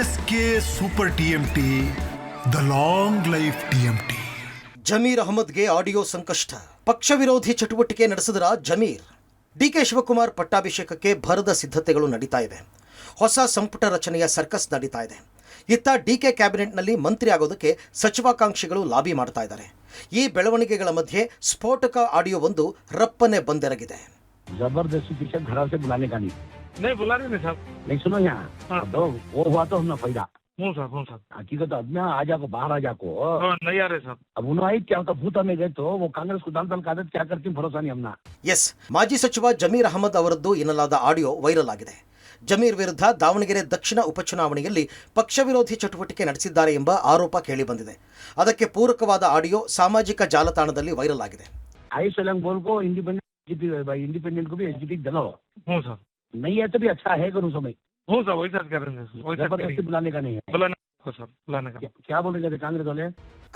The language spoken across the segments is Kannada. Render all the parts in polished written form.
S K super TMT, the long life TMT. Zameer ಅಹಮದ್ಗೆ ಆಡಿಯೋ ಸಂಕಷ್ಟ. ಪಕ್ಷ ವಿರೋಧಿ ಚಟುವಟಿಕೆ ನಡೆಸಿದ್ರ ಜಮೀರ್. ಡಿಕೆ ಶಿವಕುಮಾರ್ ಪಟ್ಟಾಭಿಷೇಕಕ್ಕೆ ಭರದ ಸಿದ್ಧತೆಗಳು ನಡೀತಾ ಇವೆ. ಹೊಸ ಸಂಪುಟ ರಚನೆಯ ಸರ್ಕಸ್ ನಡೀತಾ ಇದೆ. ಇತ್ತ ಡಿಕೆ ಕ್ಯಾಬಿನೆಟ್ನಲ್ಲಿ ಮಂತ್ರಿ ಆಗೋದಕ್ಕೆ ಸಚಿವಾಕಾಂಕ್ಷಿಗಳು ಲಾಬಿ ಮಾಡ್ತಾ ಇದ್ದಾರೆ. ಈ ಬೆಳವಣಿಗೆಗಳ ಮಧ್ಯೆ ಸ್ಫೋಟಕ ಆಡಿಯೋ ಒಂದು ರಪ್ಪನೆ ಬಂದೆರಗಿದೆ. जबरदस्ती पीछे घर से बुलाने का नहीं बुला रहे साहब. नहीं सुनो यहाँ तो वो हुआ तो हमने फायदा. हूँ साहब. हकीकत अब आ जाको बाहर आ जाको नहीं आ रहे साहब. अब उन्होंने क्या होता भूत में गए तो वो कांग्रेस को दाल का आदत क्या करती भरोसा नहीं हमना. ಎಸ್, ಮಾಜಿ ಸಚಿವ ಜಮೀರ್ ಅಹಮದ್ ಅವರದ್ದು ಎನ್ನಲಾದ ಆಡಿಯೋ ವೈರಲ್ ಆಗಿದೆ. ಜಮೀರ್ ವಿರುದ್ಧ ದಾವಣಗೆರೆ ದಕ್ಷಿಣ ಉಪಚುನಾವಣೆಯಲ್ಲಿ ಪಕ್ಷ ವಿರೋಧಿ ಚಟುವಟಿಕೆ ನಡೆಸಿದ್ದಾರೆ ಎಂಬ ಆರೋಪ ಕೇಳಿಬಂದಿದೆ. ಅದಕ್ಕೆ ಪೂರಕವಾದ ಆಡಿಯೋ ಸಾಮಾಜಿಕ ಜಾಲತಾಣದಲ್ಲಿ ವೈರಲ್ ಆಗಿದೆ. आई सलंग बोल को इंडिपेंडेंट को भी एसजीपी दिलाओ. हूँ साहब. नहीं है तो भी अच्छा है करूँ समय. हूँ साहब वही साथ कर रहे हैं. जबरदस्ती बुलाने का नहीं है. बुलाने का क्या बोल रहे थे कांग्रेस वाले.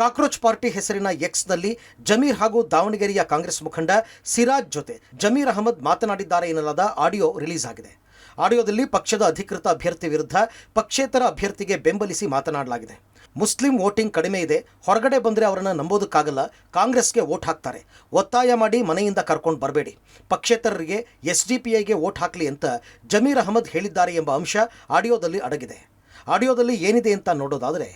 ಕಾಕ್ರೋಚ್ ಪಾರ್ಟಿ ಹೆಸರಿನ ಎಕ್ಸ್ನಲ್ಲಿ ಜಮೀರ್ ಹಾಗೂ ದಾವಣಗೆರೆಯ ಕಾಂಗ್ರೆಸ್ ಮುಖಂಡ ಸಿರಾಜ್ ಜೊತೆ ಜಮೀರ್ ಅಹಮದ್ ಮಾತನಾಡಿದ್ದಾರೆ ಎನ್ನಲಾದ ಆಡಿಯೋ ರಿಲೀಸ್ ಆಗಿದೆ. ಆಡಿಯೋದಲ್ಲಿ ಪಕ್ಷದ ಅಧಿಕೃತ ಅಭ್ಯರ್ಥಿ ವಿರುದ್ಧ ಪಕ್ಷೇತರ ಅಭ್ಯರ್ಥಿಗೆ ಬೆಂಬಲಿಸಿ ಮಾತನಾಡಲಾಗಿದೆ. ಮುಸ್ಲಿಂ ವೋಟಿಂಗ್ ಕಡಿಮೆ ಇದೆ, ಹೊರಗಡೆ ಬಂದರೆ ಅವರನ್ನು ನಂಬೋದಕ್ಕಾಗಲ್ಲ, ಕಾಂಗ್ರೆಸ್ಗೆ ವೋಟ್ ಹಾಕ್ತಾರೆ, ಒತ್ತಾಯ ಮಾಡಿ ಮನೆಯಿಂದ ಕರ್ಕೊಂಡು ಬರಬೇಡಿ, ಪಕ್ಷೇತರರಿಗೆ ಎಸ್ಡಿಪಿಐಗೆ ವೋಟ್ ಹಾಕಲಿ ಅಂತ ಜಮೀರ್ ಅಹಮದ್ ಹೇಳಿದ್ದಾರೆ ಎಂಬ ಅಂಶ ಆಡಿಯೋದಲ್ಲಿ ಅಡಗಿದೆ. ಆಡಿಯೋದಲ್ಲಿ ಏನಿದೆ ಅಂತ ನೋಡೋದಾದರೆ,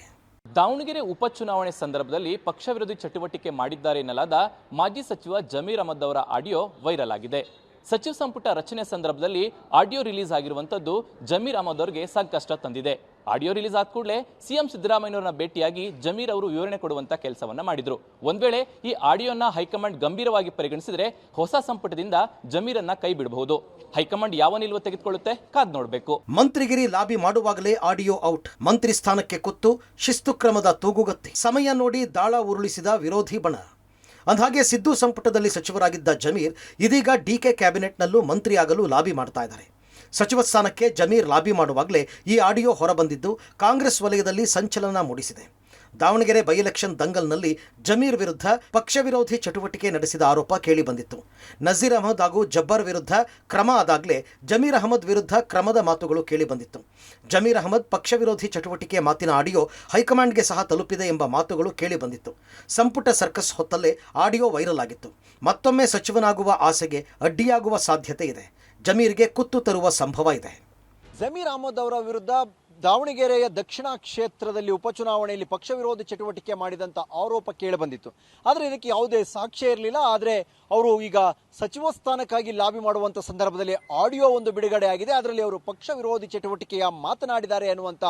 ದಾವಣಗೆರೆ ಉಪಚುನಾವಣೆ ಸಂದರ್ಭದಲ್ಲಿ ಪಕ್ಷ ವಿರೋಧಿ ಚಟುವಟಿಕೆ ಮಾಡಿದ್ದಾರೆ ಎನ್ನಲಾದ ಮಾಜಿ ಸಚಿವ ಜಮೀರ್ ಅಹಮದ್ ಅವರ ಆಡಿಯೋ ವೈರಲ್ ಆಗಿದೆ. ಸಚಿವ ಸಂಪುಟ ರಚನೆ ಸಂದರ್ಭದಲ್ಲಿ ಆಡಿಯೋ ರಿಲೀಸ್ ಆಗಿರುವಂಥದ್ದು ಜಮೀರ್ ಅಹಮದ್ ಅವರಿಗೆ ಸಂಕಷ್ಟ ತಂದಿದೆ. ಆಡಿಯೋ ರಿಲೀಸ್ ಆದ ಕೂಡಲೇ ಸಿಎಂ ಸಿದ್ದರಾಮಯ್ಯನವರನ್ನ ಭೇಟಿಯಾಗಿ ಜಮೀರ್ ಅವರು ವಿವರಣೆ ಕೊಡುವಂತ ಕೆಲಸವನ್ನ ಮಾಡಿದ್ರು. ಒಂದ್ ವೇಳೆ ಈ ಆಡಿಯೋನ ಹೈಕಮಾಂಡ್ ಗಂಭೀರವಾಗಿ ಪರಿಗಣಿಸಿದ್ರೆ ಹೊಸ ಸಂಪುಟದಿಂದ ಜಮೀರನ್ನ ಕೈ ಬಿಡಬಹುದು. ಹೈಕಮಾಂಡ್ ಯಾವ ನಿಲುವು ತೆಗೆದುಕೊಳ್ಳುತ್ತೆ ಕಾದ್ ನೋಡಬೇಕು. ಮಂತ್ರಿಗಿರಿ ಲಾಬಿ ಮಾಡುವಾಗಲೇ ಆಡಿಯೋ ಔಟ್. ಮಂತ್ರಿ ಸ್ಥಾನಕ್ಕೆ ಕುತ್ತು ಶಿಸ್ತು ಕ್ರಮದ ತೂಗುಗತ್ತಿ. ಸಮಯ ನೋಡಿ ದಾಳ ಉರುಳಿಸಿದ ವಿರೋಧಿ ಬಣ. ಅಂದಹಾಗೆ ಸಿದ್ದು ಸಂಪುಟದಲ್ಲಿ ಸಚಿವರಾಗಿದ್ದ ಜಮೀರ್ ಇದೀಗ ಡಿಕೆ ಕ್ಯಾಬಿನೆಟ್ನಲ್ಲೂ ಮಂತ್ರಿಯಾಗಲು ಲಾಬಿ ಮಾಡ್ತಾ ಇದ್ದಾರೆ. ಸಚಿವ ಸ್ಥಾನಕ್ಕೆ ಜಮೀರ್ ಲಾಬಿ ಮಾಡುವಾಗಲೇ ಈ ಆಡಿಯೋ ಹೊರಬಂದಿದ್ದು ಕಾಂಗ್ರೆಸ್ ವಲಯದಲ್ಲಿ ಸಂಚಲನ ಮೂಡಿಸಿದೆ. ದಾವಣಗೆರೆ ಬೈ ಎಲೆಕ್ಷನ್ ದಂಗಲ್ನಲ್ಲಿ ಜಮೀರ್ ವಿರುದ್ಧ ಪಕ್ಷ ವಿರೋಧಿ ಚಟುವಟಿಕೆ ನಡೆಸಿದ ಆರೋಪ ಕೇಳಿಬಂದಿತ್ತು. ನಜೀರ್ ಅಹಮದ್ ಹಾಗೂ ಜಬ್ಬರ್ ವಿರುದ್ಧ ಕ್ರಮ ಆದಾಗಲೇ ಜಮೀರ್ ಅಹಮದ್ ವಿರುದ್ಧ ಕ್ರಮದ ಮಾತುಗಳು ಕೇಳಿಬಂದಿತ್ತು. ಜಮೀರ್ ಅಹಮದ್ ಪಕ್ಷ ವಿರೋಧಿ ಚಟುವಟಿಕೆ ಮಾತಿನ ಆಡಿಯೋ ಹೈಕಮಾಂಡ್ಗೆ ಸಹ ತಲುಪಿದೆ ಎಂಬ ಮಾತುಗಳು ಕೇಳಿಬಂದಿತ್ತು. ಸಂಪುಟ ಸರ್ಕಸ್ ಹೊತ್ತಲ್ಲೇ ಆಡಿಯೋ ವೈರಲ್ ಆಗಿತ್ತು. ಮತ್ತೊಮ್ಮೆ ಸಚಿವನಾಗುವ ಆಸೆಗೆ ಅಡ್ಡಿಯಾಗುವ ಸಾಧ್ಯತೆ ಇದೆ. ಜಮೀರ್ಗೆ ಕುತ್ತು ತರುವ ಸಂಭವ ಇದೆ. ಜಮೀರ್ ಅಹಮದ್ ಅವರ ವಿರುದ್ಧ ದಾವಣಗೆರೆಯ ದಕ್ಷಿಣ ಕ್ಷೇತ್ರದಲ್ಲಿ ಉಪಚುನಾವಣೆಯಲ್ಲಿ ಪಕ್ಷ ವಿರೋಧಿ ಚಟುವಟಿಕೆ ಮಾಡಿದಂಥ ಆರೋಪ ಕೇಳಿಬಂದಿತ್ತು. ಆದರೆ ಇದಕ್ಕೆ ಯಾವುದೇ ಸಾಕ್ಷ್ಯ ಇರಲಿಲ್ಲ. ಆದರೆ ಅವರು ಈಗ ಸಚಿವ ಸ್ಥಾನಕ್ಕಾಗಿ ಲಾಬಿ ಮಾಡುವಂಥ ಸಂದರ್ಭದಲ್ಲಿ ಆಡಿಯೋ ಒಂದು ಬಿಡುಗಡೆ ಆಗಿದೆ. ಅದರಲ್ಲಿ ಅವರು ಪಕ್ಷ ವಿರೋಧಿ ಚಟುವಟಿಕೆಯ ಮಾತನಾಡಿದ್ದಾರೆ ಅನ್ನುವಂಥ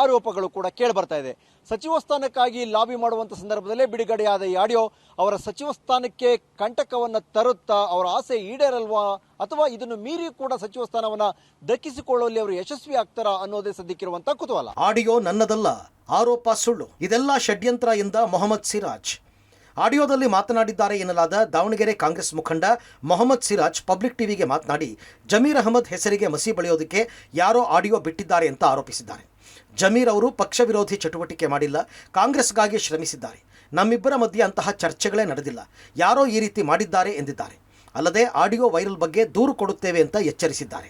ಆರೋಪಗಳು ಕೂಡ ಕೇಳಿಬರ್ತಾ ಇದೆ. ಸಚಿವ ಸ್ಥಾನಕ್ಕಾಗಿ ಲಾಬಿ ಮಾಡುವಂಥ ಸಂದರ್ಭದಲ್ಲೇ ಬಿಡುಗಡೆಯಾದ ಈ ಆಡಿಯೋ ಅವರ ಸಚಿವ ಸ್ಥಾನಕ್ಕೆ ಕಂಟಕವನ್ನು ತರುತ್ತಾ, ಅವರ ಆಸೆ ಈಡೇರಲ್ವಾ ಅಥವಾ ಇದನ್ನು ಮೀರಿ ಕೂಡ ಸಚಿವ ಸ್ಥಾನವನ್ನ ದಕ್ಕಿಸಿಕೊಳ್ಳುವಲ್ಲಿ ಅವರು ಯಶಸ್ವಿ ಆಗ್ತಾರಾ ಅನ್ನೋದೇ ಸದ್ಯಕ್ಕಿರುವಂತಹ ಕುತೂಹಲ. ಆಡಿಯೋ ನನ್ನದಲ್ಲ, ಆರೋಪ ಸುಳ್ಳು, ಇದೆಲ್ಲ ಷಡ್ಯಂತ್ರ ಎಂದ ಮೊಹಮ್ಮದ್ ಸಿರಾಜ್. ಆಡಿಯೋದಲ್ಲಿ ಮಾತನಾಡಿದ್ದಾರೆ ಎನ್ನಲಾದ ದಾವಣಗೆರೆ ಕಾಂಗ್ರೆಸ್ ಮುಖಂಡ ಮೊಹಮ್ಮದ್ ಸಿರಾಜ್ ಪಬ್ಲಿಕ್ ಟಿವಿಗೆ ಮಾತನಾಡಿ ಜಮೀರ್ ಅಹಮದ್ ಹೆಸರಿಗೆ ಮಸಿ ಬಳಿಯೋದಕ್ಕೆ ಯಾರೋ ಆಡಿಯೋ ಬಿಟ್ಟಿದ್ದಾರೆ ಅಂತ ಆರೋಪಿಸಿದ್ದಾರೆ. ಜಮೀರ್ ಅವರು ಪಕ್ಷ ವಿರೋಧಿ ಚಟುವಟಿಕೆ ಮಾಡಿಲ್ಲ, ಕಾಂಗ್ರೆಸ್ಗಾಗಿ ಶ್ರಮಿಸಿದ್ದಾರೆ. ನಮ್ಮಿಬ್ಬರ ಮಧ್ಯೆ ಅಂತಹ ಚರ್ಚೆಗಳೇ ನಡೆದಿಲ್ಲ, ಯಾರೋ ಈ ರೀತಿ ಮಾಡಿದ್ದಾರೆ ಎಂದಿದ್ದಾರೆ. ಅಲ್ಲದೆ ಆಡಿಯೋ ವೈರಲ್ ಬಗ್ಗೆ ದೂರು ಕೊಡುತ್ತೇವೆ ಅಂತ ಎಚ್ಚರಿಸಿದ್ದಾರೆ.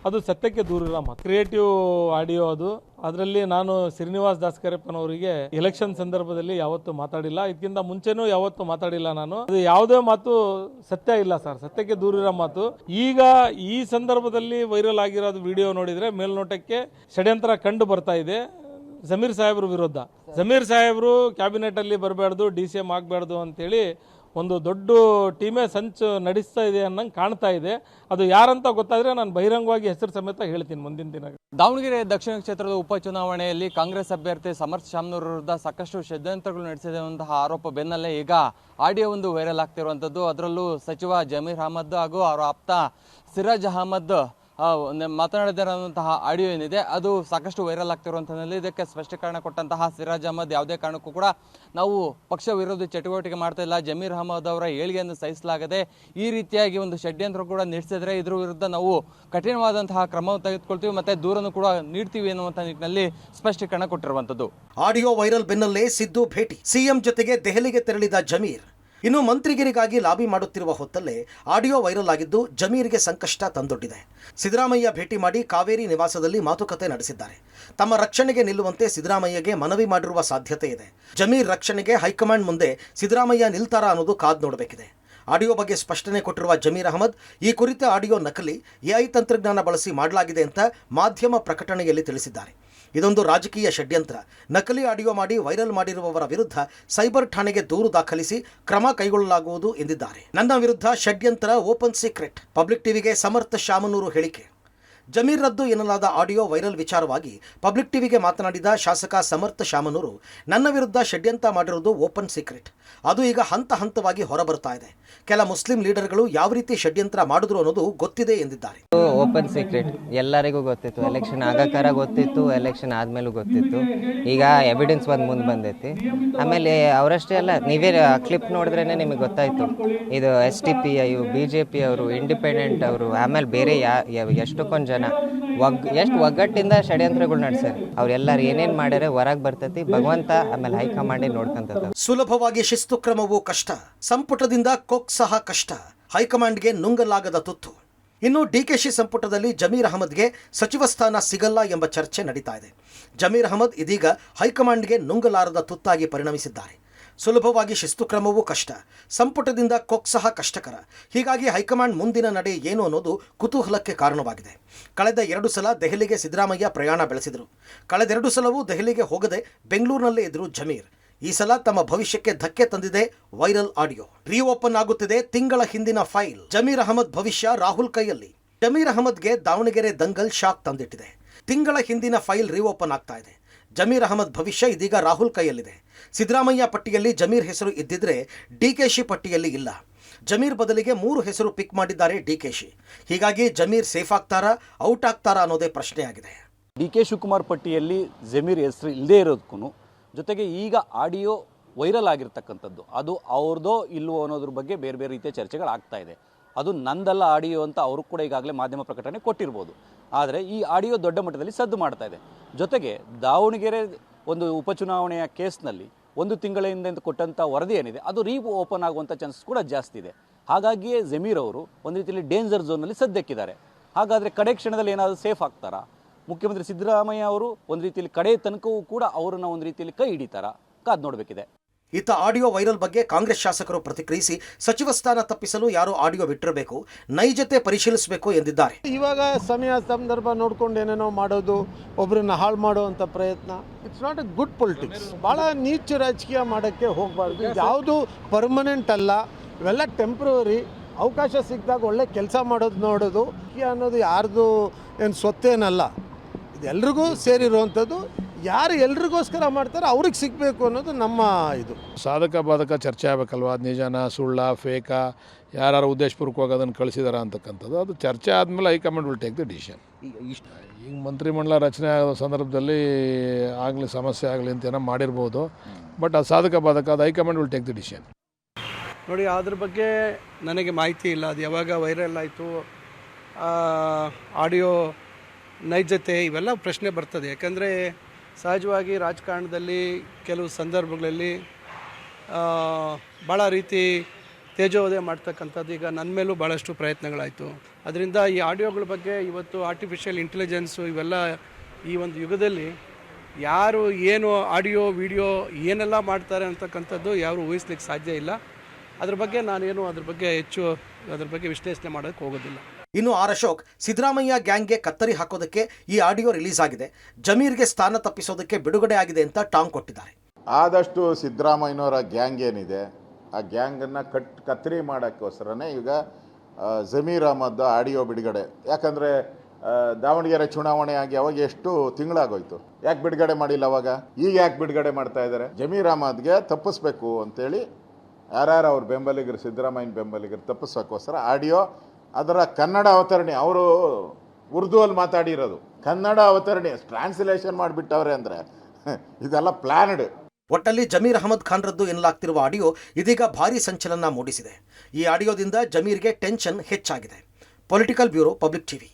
ಅದು ಸತ್ಯಕ್ಕೆ ದೂರಿಲ್ಲ ಮಾತು. ಕ್ರಿಯೇಟಿವ್ ಆಡಿಯೋ ಅದು. ಅದರಲ್ಲಿ ನಾನು ಶ್ರೀನಿವಾಸ್ ದಾಸ್ಕರೆಪ್ಪನವರಿಗೆ ಎಲೆಕ್ಷನ್ ಸಂದರ್ಭದಲ್ಲಿ ಯಾವತ್ತೂ ಮಾತಾಡಿಲ್ಲ, ಇದಕ್ಕಿಂತ ಮುಂಚೆನೂ ಯಾವತ್ತೂ ಮಾತಾಡಿಲ್ಲ ನಾನು. ಅದು ಯಾವುದೇ ಮಾತು ಸತ್ಯ ಇಲ್ಲ ಸರ್, ಸತ್ಯಕ್ಕೆ ದೂರಿರೋ ಮಾತು. ಈಗ ಈ ಸಂದರ್ಭದಲ್ಲಿ ವೈರಲ್ ಆಗಿರೋದು ವಿಡಿಯೋ ನೋಡಿದರೆ ಮೇಲ್ನೋಟಕ್ಕೆ ಷಡ್ಯಂತ್ರ ಕಂಡು ಬರ್ತಾ ಇದೆ ಜಮೀರ್ ಸಾಹೇಬ್ರ ವಿರುದ್ಧ. ಜಮೀರ್ ಸಾಹೇಬರು ಕ್ಯಾಬಿನೆಟಲ್ಲಿ ಬರಬಾರ್ದು, DCM ಆಗಬಾರ್ದು ಅಂತೇಳಿ ಒಂದು ದೊಡ್ಡ ಟೀಮೇ ಸಂಚು ನಡೆಸ್ತಾ ಇದೆ ಅನ್ನಂಗೆ ಕಾಣ್ತಾ ಇದೆ. ಅದು ಯಾರಂತ ಗೊತ್ತಾದರೆ ನಾನು ಬಹಿರಂಗವಾಗಿ ಹೆಸರು ಸಮೇತ ಹೇಳ್ತೀನಿ ಮುಂದಿನ ದಿನ. ದಾವಣಗೆರೆ ದಕ್ಷಿಣ ಕ್ಷೇತ್ರದ ಉಪಚುನಾವಣೆಯಲ್ಲಿ ಕಾಂಗ್ರೆಸ್ ಅಭ್ಯರ್ಥಿ ಸಮರ್ಥ್ ಶಾಮ್ನೂರ್ ವಿರುದ್ಧ ಸಾಕಷ್ಟು ಷಡ್ಯಂತ್ರಗಳು ನಡೆಸಿರುವಂತಹ ಆರೋಪ ಬೆನ್ನಲ್ಲೇ ಈಗ ಆಡಿಯೋ ಒಂದು ವೈರಲ್ ಆಗ್ತಿರುವಂಥದ್ದು. ಅದರಲ್ಲೂ ಸಚಿವ ಜಮೀರ್ ಅಹಮದ್ ಹಾಗೂ ಅವರ ಆಪ್ತ ಸಿರಾಜ್ ಅಹಮದ್ ಮಾತನಾಡಿದಂತಹ ಆಡಿಯೋ ಏನಿದೆ ಅದು ಸಾಕಷ್ಟು ವೈರಲ್ ಆಗ್ತಿರುವಂಥದ್ದಲ್ಲಿ ಇದಕ್ಕೆ ಸ್ಪಷ್ಟೀಕರಣ ಕೊಟ್ಟಂತಹ ಸಿರಾಜ್ ಅಹಮದ್ ಯಾವುದೇ ಕಾರಣಕ್ಕೂ ಕೂಡ ನಾವು ಪಕ್ಷ ವಿರೋಧಿ ಚಟುವಟಿಕೆ ಮಾಡ್ತಾ ಇಲ್ಲ, ಜಮೀರ್ ಅಹಮದ್ ಅವರ ಏಳಿಗೆಯನ್ನು ಸಹಿಸಲಾಗದೆ ಈ ರೀತಿಯಾಗಿ ಒಂದು ಷಡ್ಯಂತ್ರ ಕೂಡ ನಡೆಸಿದ್ರೆ ಇದ್ರ ವಿರುದ್ಧ ನಾವು ಕಠಿಣವಾದಂತಹ ಕ್ರಮ ತೆಗೆದುಕೊಳ್ತೀವಿ ಮತ್ತೆ ದೂರನ್ನು ಕೂಡ ನೀಡ್ತೀವಿ ಎನ್ನುವಂಥ ನಿಟ್ಟಿನಲ್ಲಿ ಸ್ಪಷ್ಟೀಕರಣ ಕೊಟ್ಟಿರುವಂಥದ್ದು. ಆಡಿಯೋ ವೈರಲ್ ಬೆನ್ನಲ್ಲೇ ಸಿದ್ದು ಭೇಟಿ. ಸಿಎಂ ಜೊತೆಗೆ ದೆಹಲಿಗೆ ತೆರಳಿದ ಜಮೀರ್ ಇನ್ನು ಮಂತ್ರಿಗಿರಿಗಾಗಿ ಲಾಬಿ ಮಾಡುತ್ತಿರುವ ಹೊತ್ತಲ್ಲೇ ಆಡಿಯೋ ವೈರಲ್ ಆಗಿದ್ದು ಜಮೀರ್ಗೆ ಸಂಕಷ್ಟ ತಂದೊಡ್ಡಿದೆ. ಸಿದ್ದರಾಮಯ್ಯ ಭೇಟಿ ಮಾಡಿ ಕಾವೇರಿ ನಿವಾಸದಲ್ಲಿ ಮಾತುಕತೆ ನಡೆಸಿದ್ದಾರೆ. ತಮ್ಮ ರಕ್ಷಣೆಗೆ ನಿಲ್ಲುವಂತೆ ಸಿದ್ದರಾಮಯ್ಯಗೆ ಮನವಿ ಮಾಡಿರುವ ಸಾಧ್ಯತೆ ಇದೆ. ಜಮೀರ್ ರಕ್ಷಣೆಗೆ ಹೈಕಮಾಂಡ್ ಮುಂದೆ ಸಿದ್ದರಾಮಯ್ಯ ನಿಲ್ತಾರಾ ಅನ್ನೋದು ಕಾದು ನೋಡಬೇಕಿದೆ. ಆಡಿಯೋ ಬಗ್ಗೆ ಸ್ಪಷ್ಟನೆ ಕೊಟ್ಟಿರುವ ಜಮೀರ್ ಅಹಮದ್, ಈ ಕುರಿತ ಆಡಿಯೋ ನಕಲಿ ಎಐ ತಂತ್ರಜ್ಞಾನ ಬಳಸಿ ಮಾಡಲಾಗಿದೆ ಅಂತ ಮಾಧ್ಯಮ ಪ್ರಕಟಣೆಯಲ್ಲಿ ತಿಳಿಸಿದ್ದಾರೆ. ಇದೊಂದು ರಾಜಕೀಯ ಷಡ್ಯಂತ್ರ. ನಕಲಿ ಆಡಿಯೋ ಮಾಡಿ ವೈರಲ್ ಮಾಡಿರುವವರ ವಿರುದ್ಧ ಸೈಬರ್ ಠಾಣೆಗೆ ದೂರು ದಾಖಲಿಸಿ ಕ್ರಮ ಕೈಗೊಳ್ಳಲಾಗುವುದು ಎಂದಿದ್ದಾರೆ. ನನ್ನ ವಿರುದ್ಧ ಷಡ್ಯಂತ್ರ ಓಪನ್ ಸೀಕ್ರೆಟ್. ಪಬ್ಲಿಕ್ ಟಿವಿಗೆ ಸಮರ್ಥ ಶಾಮನೂರು ಹೇಳಿಕೆ. ಜಮೀರ್ ರದ್ದು ಎನ್ನಲಾದ ಆಡಿಯೋ ವೈರಲ್ ವಿಚಾರವಾಗಿ ಪಬ್ಲಿಕ್ ಟಿವಿಗೆ ಮಾತನಾಡಿದ ಶಾಸಕ ಸಮರ್ಥ ಶಾಮನೂರು, ನನ್ನ ವಿರುದ್ಧ ಷಡ್ಯಂತ್ರ ಮಾಡಿರುವುದು ಓಪನ್ ಸೀಕ್ರೆಟ್. ಅದು ಈಗ ಹಂತ ಹಂತವಾಗಿ ಹೊರಬರ್ತಾ ಇದೆ. ಕೆಲ ಮುಸ್ಲಿಂ ಲೀಡರ್ಗಳು ಯಾವ ರೀತಿ ಷಡ್ಯಂತ್ರ ಮಾಡಿದ್ರು ಅನ್ನೋದು ಗೊತ್ತಿದೆ ಎಂದಿದ್ದಾರೆ. ಓಪನ್ ಸೀಕ್ರೆಟ್ ಎಲ್ಲರಿಗೂ ಗೊತ್ತಿತ್ತು. ಎಲೆಕ್ಷನ್ ಆಗಕಾರ ಗೊತ್ತಿತ್ತು, ಎಲೆಕ್ಷನ್ ಆದ್ಮೇಲೂ ಗೊತ್ತಿತ್ತು. ಈಗ ಎವಿಡೆನ್ಸ್ ಮುಂದೆ ಬಂದೈತಿ. ಆಮೇಲೆ ಅವರಷ್ಟೇ ಅಲ್ಲ, ನೀವೇ ಕ್ಲಿಪ್ ನೋಡಿದ್ರೇ ನಿಮಗೆ ಗೊತ್ತಾಯ್ತು. ಇದು SDPI, BJP ಅವರು, ಇಂಡಿಪೆಂಡೆಂಟ್ ಅವರು, ಆಮೇಲೆ ಬೇರೆ ಎಷ್ಟೊಂದು ಜನ ಎಷ್ಟು ಒಗ್ಗಟ್ಟಿಂದ ಷಡ್ಯಂತ್ರಗಳು ನಡೆಸ್ಯಾರ. ಅವ್ರೆಲ್ಲರೂ ಏನೇನು ಮಾಡ್ಯಾರ ಹೊರಗೆ ಬರ್ತೈತಿ. ಭಗವಂತ ಆಮೇಲೆ ಹೈಕಮಾಂಡೇ ನೋಡ್ಕೊಂತ. ಸುಲಭವಾಗಿ ಶಿಸ್ತು ಕ್ರಮವೂ ಕಷ್ಟ, ಸಂಪುಟದಿಂದ ಕೊಕ್ ಸಹ ಕಷ್ಟ, ಹೈಕಮಾಂಡ್ಗೆ ನುಂಗಲಾಗದ ತುತ್ತು. ಇನ್ನು DKಶಿ ಸಂಪುಟದಲ್ಲಿ ಜಮೀರ್ ಅಹಮದ್ಗೆ ಸಚಿವ ಸ್ಥಾನ ಸಿಗಲ್ಲ ಎಂಬ ಚರ್ಚೆ ನಡೀತಾ ಇದೆ. ಜಮೀರ್ ಅಹಮದ್ ಇದೀಗ ಹೈಕಮಾಂಡ್ಗೆ ನುಂಗಲಾರದ ತುತ್ತಾಗಿ ಪರಿಣಮಿಸಿದ್ದಾರೆ. ಸುಲಭವಾಗಿ ಶಿಸ್ತು ಕ್ರಮವೂ ಕಷ್ಟ, ಸಂಪುಟದಿಂದ ಕೊಕ್ ಸಹ ಕಷ್ಟಕರ. ಹೀಗಾಗಿ ಹೈಕಮಾಂಡ್ ಮುಂದಿನ ನಡೆ ಏನು ಅನ್ನೋದು ಕುತೂಹಲಕ್ಕೆ ಕಾರಣವಾಗಿದೆ. ಕಳೆದ 2 ಸಲ ದೆಹಲಿಗೆ ಸಿದ್ದರಾಮಯ್ಯ ಪ್ರಯಾಣ ಬೆಳೆಸಿದರು. ಕಳೆದ 2 ಸಲವೂ ದೆಹಲಿಗೆ ಹೋಗದೆ ಬೆಂಗಳೂರಿನಲ್ಲೇ ಇದ್ರು ಜಮೀರ್. ಈ ಸಲ ತಮ್ಮ ಭವಿಷ್ಯಕ್ಕೆ ಧಕ್ಕೆ ತಂದಿದೆ ವೈರಲ್ ಆಡಿಯೋ. ರೀಓಪನ್ ಆಗುತ್ತಿದೆ ತಿಂಗಳ ಹಿಂದಿನ ಫೈಲ್. ಜಮೀರ್ ಅಹಮದ್ ಭವಿಷ್ಯ ರಾಹುಲ್ ಕೈಯಲ್ಲಿ. ಜಮೀರ್ ಅಹಮದ್ಗೆ ದಾವಣಗೆರೆ ದಂಗಲ್ ಶಾಕ್ ತಂದಿಟ್ಟಿದೆ. ತಿಂಗಳ ಹಿಂದಿನ ಫೈಲ್ ರೀಓಪನ್ ಆಗ್ತಾ ಇದೆ. ಜಮೀರ್ ಅಹಮದ್ ಭವಿಷ್ಯ ಇದೀಗ ರಾಹುಲ್ ಕೈಯಲ್ಲಿದೆ. ಸಿದ್ದರಾಮಯ್ಯ ಪಟ್ಟಿಯಲ್ಲಿ ಜಮೀರ್ ಹೆಸರು ಇದ್ದಿದ್ರೆ DKಶಿ ಪಟ್ಟಿಯಲ್ಲಿ ಇಲ್ಲ. ಜಮೀರ್ ಬದಲಿಗೆ 3 ಹೆಸರು ಪಿಕ್ ಮಾಡಿದ್ದಾರೆ DKಶಿ. ಹೀಗಾಗಿ ಜಮೀರ್ ಸೇಫ್ ಆಗ್ತಾರಾ, ಔಟ್ ಆಗ್ತಾರಾ ಅನ್ನೋದೇ ಪ್ರಶ್ನೆಯಾಗಿದೆ. DK ಶಿವಕುಮಾರ್ ಪಟ್ಟಿಯಲ್ಲಿ ಜಮೀರ್ ಹೆಸರು ಇಲ್ಲದೇ ಇರೋದಕ್ಕೂ ಜೊತೆಗೆ ಈಗ ಆಡಿಯೋ ವೈರಲ್ ಆಗಿರ್ತಕ್ಕಂಥದ್ದು ಅದು ಅವ್ರದ್ದೋ ಇಲ್ವೋ ಅನ್ನೋದ್ರ ಬಗ್ಗೆ ಬೇರೆ ಬೇರೆ ರೀತಿಯ ಚರ್ಚೆಗಳಾಗ್ತಾ ಇದೆ. ಅದು ನಂದಲ್ಲ ಆಡಿಯೋ ಅಂತ ಅವರು ಕೂಡ ಈಗಾಗಲೇ ಮಾಧ್ಯಮ ಪ್ರಕಟಣೆ ಕೊಟ್ಟಿರ್ಬೋದು. ಆದರೆ ಈ ಆಡಿಯೋ ದೊಡ್ಡ ಮಟ್ಟದಲ್ಲಿ ಸದ್ದು ಮಾಡ್ತಾ ಇದೆ. ಜೊತೆಗೆ ದಾವಣಗೆರೆ ಒಂದು ಉಪಚುನಾವಣೆಯ ಕೇಸ್ನಲ್ಲಿ 1 ತಿಂಗಳ ಹಿಂದೆ ಕೊಟ್ಟಂಥ ವರದಿ ಏನಿದೆ ಅದು ಓಪನ್ ಆಗುವಂಥ ಚಾನ್ಸಸ್ ಕೂಡ ಜಾಸ್ತಿ ಇದೆ. ಹಾಗಾಗಿಯೇ ಜಮೀರ್ ಅವರು ಒಂದು ರೀತಿಯಲ್ಲಿ ಡೇಂಜರ್ ಝೋನ್ನಲ್ಲಿ ಸದ್ದಕ್ಕಿದ್ದಾರೆ. ಹಾಗಾದರೆ ಕಡೆ ಕ್ಷಣದಲ್ಲಿ ಏನಾದರೂ ಸೇಫ್ ಆಗ್ತಾರಾ? ಮುಖ್ಯಮಂತ್ರಿ ಸಿದ್ದರಾಮಯ್ಯ ಅವರು ಒಂದು ರೀತಿಯಲ್ಲಿ ಕಡೆ ತನಕವೂ ಕೂಡ ಅವರನ್ನು ಒಂದು ರೀತಿಯಲ್ಲಿ ಕೈ ಹಿಡಿತಾರಾ? ಕಾದು ನೋಡಬೇಕಿದೆ. ಇತ್ತ ಆಡಿಯೋ ವೈರಲ್ ಬಗ್ಗೆ ಕಾಂಗ್ರೆಸ್ ಶಾಸಕರು ಪ್ರತಿಕ್ರಿಯಿಸಿ, ಸಚಿವ ಸ್ಥಾನ ತಪ್ಪಿಸಲು ಯಾರೋ ಆಡಿಯೋ ಬಿಟ್ಟಿರಬೇಕು, ನೈಜತೆ ಪರಿಶೀಲಿಸಬೇಕು ಎಂದಿದ್ದಾರೆ. ಇವಾಗ ಸಮಯ ಸಂದರ್ಭ ನೋಡ್ಕೊಂಡು ಏನೇನೋ ಮಾಡೋದು, ಒಬ್ಬರನ್ನ ಹಾಳು ಮಾಡುವಂಥ ಪ್ರಯತ್ನ, it's not A good politics. ಭಾಳ ನೀಚ ರಾಜಕೀಯ ಮಾಡೋಕ್ಕೆ ಹೋಗಬಾರ್ದು. ಯಾವುದು ಪರ್ಮನೆಂಟ್ ಅಲ್ಲ, ಇವೆಲ್ಲ ಟೆಂಪ್ರವರಿ. ಅವಕಾಶ ಸಿಕ್ಕಿದಾಗ ಒಳ್ಳೆ ಕೆಲಸ ಮಾಡೋದು ನೋಡೋದು ಅನ್ನೋದು ಯಾರ್ದು ಏನು ಸ್ವತ್ತೇನಲ್ಲ, ಇದು ಎಲ್ರಿಗೂ ಸೇರಿರುವಂಥದ್ದು. ಯಾರು ಎಲ್ರಿಗೋಸ್ಕರ ಮಾಡ್ತಾರೆ ಅವ್ರಿಗೆ ಸಿಗಬೇಕು ಅನ್ನೋದು ನಮ್ಮ ಇದು. ಸಾಧಕ ಬಾಧಕ ಚರ್ಚೆ ಆಗಬೇಕಲ್ವ, ಅದು ನಿಜನಾ ಸುಳ್ಳ ಫೇಕಾ, ಯಾರು ಉದ್ದೇಶಪೂರ್ವಕವಾಗಿ ಅದನ್ನು ಕಳಿಸಿದಾರ ಅಂತಕ್ಕಂಥದ್ದು. ಅದು ಚರ್ಚೆ ಆದಮೇಲೆ high command will take the decision. ಈಗ ಮಂತ್ರಿಮಂಡಲ ರಚನೆ ಆಗೋ ಸಂದರ್ಭದಲ್ಲಿ ಆಗಲಿ ಸಮಸ್ಯೆ ಆಗಲಿ ಅಂತ ಏನೋ ಮಾಡಿರ್ಬೋದು. ಬಟ್ ಅದು ಸಾಧಕ ಬಾಧಕ, ಅದು high command will take the decision. ನೋಡಿ, ಅದ್ರ ಬಗ್ಗೆ ನನಗೆ ಮಾಹಿತಿ ಇಲ್ಲ. ಅದು ಯಾವಾಗ ವೈರಲ್ ಆಯಿತು, ಆಡಿಯೋ ನೈಜತೆ, ಇವೆಲ್ಲ ಪ್ರಶ್ನೆ ಬರ್ತದೆ. ಯಾಕಂದರೆ ಸಹಜವಾಗಿ ರಾಜಕಾರಣದಲ್ಲಿ ಕೆಲವು ಸಂದರ್ಭಗಳಲ್ಲಿ ಭಾಳ ರೀತಿ ತೇಜೋವಧೆ ಮಾಡ್ತಕ್ಕಂಥದ್ದು ಈಗ ನನ್ನ ಮೇಲೂ ಭಾಳಷ್ಟು ಪ್ರಯತ್ನಗಳಾಯಿತು. ಅದರಿಂದ ಈ ಆಡಿಯೋಗಳ ಬಗ್ಗೆ ಇವತ್ತು ಆರ್ಟಿಫಿಷಿಯಲ್ ಇಂಟೆಲಿಜೆನ್ಸು ಇವೆಲ್ಲ ಈ ಒಂದು ಯುಗದಲ್ಲಿ ಯಾರು ಏನು ಆಡಿಯೋ ವಿಡಿಯೋ ಏನೆಲ್ಲ ಮಾಡ್ತಾರೆ ಅಂತಕ್ಕಂಥದ್ದು ಯಾರು ಊಹಿಸ್ಲಿಕ್ಕೆ ಸಾಧ್ಯ ಇಲ್ಲ. ಅದ್ರ ಬಗ್ಗೆ ನಾನೇನು ಅದ್ರ ಬಗ್ಗೆ ಹೆಚ್ಚು ಅದ್ರ ಬಗ್ಗೆ ವಿಶ್ಲೇಷಣೆ ಮಾಡೋಕ್ಕೆ ಹೋಗೋದಿಲ್ಲ. ಇನ್ನು ಅಶೋಕ್, ಸಿದ್ದರಾಮಯ್ಯ ಗ್ಯಾಂಗ್ಗೆ ಕತ್ತರಿ ಹಾಕೋದಕ್ಕೆ ಈ ಆಡಿಯೋ ರಿಲೀಸ್ ಆಗಿದೆ, ಜಮೀರ್ಗೆ ಸ್ಥಾನ ತಪ್ಪಿಸೋದಕ್ಕೆ ಬಿಡುಗಡೆ ಆಗಿದೆ ಅಂತ ಟಾಂಗ್ ಕೊಟ್ಟಿದ್ದಾರೆ. ಆದಷ್ಟು ಸಿದ್ದರಾಮಯ್ಯನವರ ಗ್ಯಾಂಗ್ ಏನಿದೆ ಆ ಗ್ಯಾಂಗನ್ನು ಕತ್ತರಿ ಮಾಡೋಕ್ಕೋಸ್ಕರನೇ ಈಗ ಜಮೀರ್ ಅಹಮದ್ ಆಡಿಯೋ ಬಿಡುಗಡೆ. ಯಾಕಂದರೆ ದಾವಣಗೆರೆ ಚುನಾವಣೆ ಆಗಿ ಅವಾಗ ಎಷ್ಟು ತಿಂಗಳಾಗೋಯ್ತು, ಯಾಕೆ ಬಿಡುಗಡೆ ಮಾಡಿಲ್ಲ ಅವಾಗ? ಈಗ ಯಾಕೆ ಬಿಡುಗಡೆ ಮಾಡ್ತಾ ಇದ್ದಾರೆ? ಜಮೀರ್ ಅಹಮದ್ಗೆ ತಪ್ಪಿಸ್ಬೇಕು ಅಂತೇಳಿ ಯಾರ್ಯಾರು ಅವ್ರ ಬೆಂಬಲಿಗರು, ಸಿದ್ದರಾಮಯ್ಯನ ಬೆಂಬಲಿಗರು ತಪ್ಪಿಸೋಕ್ಕೋಸ್ಕರ ಆಡಿಯೋ, ಅದರ ಕನ್ನಡ ಅವತರಣೆ, ಅವರು ಉರ್ದುವಲ್ಲಿ ಮಾತಾಡಿರೋದು ಕನ್ನಡ ಅವತರಣೆ ಟ್ರಾನ್ಸ್ಲೇಷನ್ ಮಾಡಿಬಿಟ್ಟವ್ರೆ. ಅಂದರೆ ಇದೆಲ್ಲ ಪ್ಲ್ಯಾನ್ಡ್. ಒಟ್ಟಲ್ಲಿ ಜಮೀರ್ ಅಹಮದ್ ಖಾನ್ ರದ್ದು ಎನ್ನಲಾಗ್ತಿರುವ ಆಡಿಯೋ ಇದೀಗ ಭಾರೀ ಸಂಚಲನ ಮೂಡಿಸಿದೆ. ಈ ಆಡಿಯೋದಿಂದ ಜಮೀರ್ಗೆ ಟೆನ್ಷನ್ ಹೆಚ್ಚಾಗಿದೆ. Political bureau, public TV.